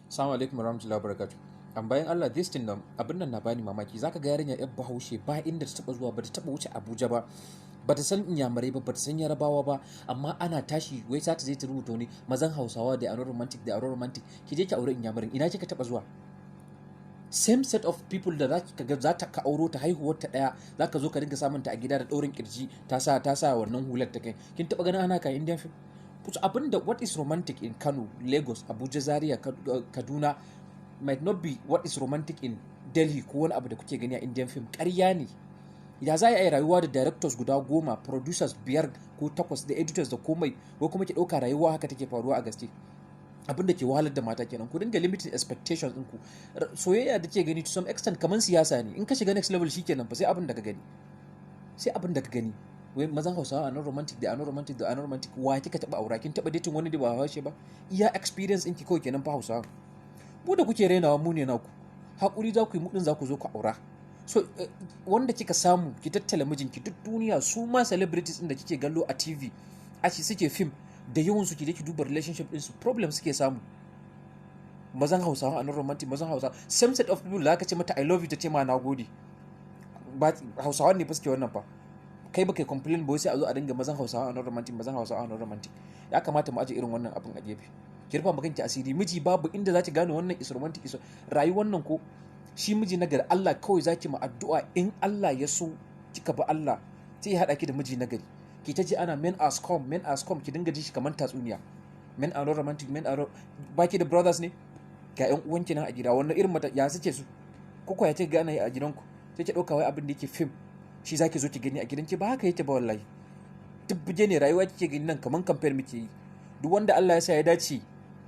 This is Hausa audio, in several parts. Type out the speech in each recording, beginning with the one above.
Assalamu alaikum warahmatullahi wabarakatuh. Bayan Allah this thing nan abin nan na bani mamaki. Zaka ga yarinya yar Bahaushe ba inda ta taba zuwa ba ta taba wuce Abuja ba. Bata san Inyamurai ba, bata san Yarabawa ba, amma ana tashi wai za ta je ta rubuta ne mazan Hausawa da are romantic da are romantic. Ki je ki aure Inyamurin. Ina kika taba zuwa? Same set of people da za ta ka auro ta haihuwar ta daya, zaka zo ka dinga samun ta a gida da daurin kirji ta sa wannan hular ta kai. Kin taba ganin ana ka Indian film? Abinda what is romantic in Kano, Lagos, Abuja, Zaria, Kaduna might not be what is romantic in Delhi ko wani abu da kuke gani a Indian film. Ƙarya ne. Ya za a yi rayuwa da directors guda 10, producers 5 ko 8 da editors da komai, ko kuma ki ɗauka rayuwa haka take faruwa a gaske? Abin da ke wahalar da mata kenan. Ku dinga limiting expectations ɗinku. Soyayya da ke gani to some extent kamar siyasa ne. In ka shiga next level shikenan fa sai abin da ka gani. Sai abin da ka gani. Wai mazan Hausawa a non romantic da a non romantic da a non romantic, wa kika taba aura? Kin taba dating wani da ba Haushe ba? Iya experience ɗinki kawai kenan fa Hausawa. Mu da kuke rainawa mu ne naku. Hakuri za ku yi, mudin za ku zo ku aura. So wanda kika samu ki tattala mijinki duk duniya, su ma celebrities din da kike gallo a TV a ci suke film da yawan su ki duba relationship din su, problem suke samu. Mazan Hausawa a non romantic, mazan Hausawa same set of people da aka ce mata I love you ta ce ma nagode. Ba Hausawa ne fa suke wannan fa. Kai baka complain ba sai a zo a dinga mazan Hausawa a non romantic, mazan Hausawa a non romantic. Ya kamata mu aje irin wannan abin a gefe. Ki rufa maganki asiri. Miji babu inda za ki gane wannan is romantic is rayuwar nan ko shi miji nagari Allah kawai zaki ma addu'a, in Allah ya so kika ba Allah sai ya hada ki da miji nagari. Ki ta ji ana men as come, ki dinga ji shi kamar tatsuniya. Men are romantic, men are baki da brothers ne ga ƴan uwanki nan a gida, wannan irin mata ya suke su ko ko ya ce ga ana yi a gidanku sai ki dauka wai abin da yake film shi zaki zo ki gani a gidanki. Ba haka yake ba wallahi. Duk buje ne rayuwa kike gani nan kaman compare muke yi. Duk wanda Allah ya sa ya dace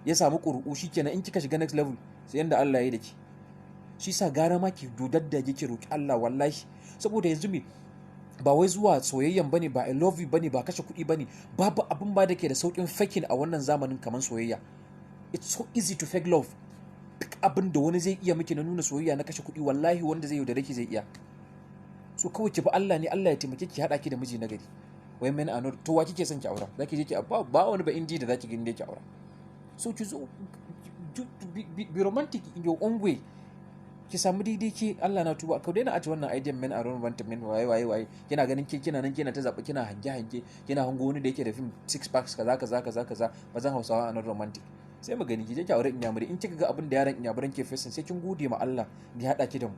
ya samu ƙuru'u shikenan, in kika shiga next level sai yanda Allah ya yi da ki. Shi sa gara ma ki dodar da ki roki Allah wallahi, saboda yanzu me ba wai zuwa soyayyan bane, ba I love you bane, ba kashe kuɗi bane. Babu abin ba da ke da saukin faking a wannan zamanin kaman soyayya. It's so easy to fake love. Duk abin da wani zai iya miki na nuna soyayya na kashe kuɗi, wallahi wanda zai yaudare ki zai iya. So kawai ki bi Allah ne, Allah ya taimake ki hada ki da miji nagari. Wai men anor to wa kike son ki aura? Zaki je ki ba wani ba indi da zaki gani da ki aura. So ki zo be romantic in your own way. Ki samu daidai ke, Allah na tuba. Ka daina aje wannan idea men are romantic, men waye kina ganin ke kina nan kina ta zaba, kina hange kina hango wani da yake da film six packs kaza bazan Hausawa a non romantic. Sai mu gani ki je ki aure Inyamuri. In kika ga abin da yaran Inyamuran ke fesin sai kin gode ma Allah da ya hada ki da mu.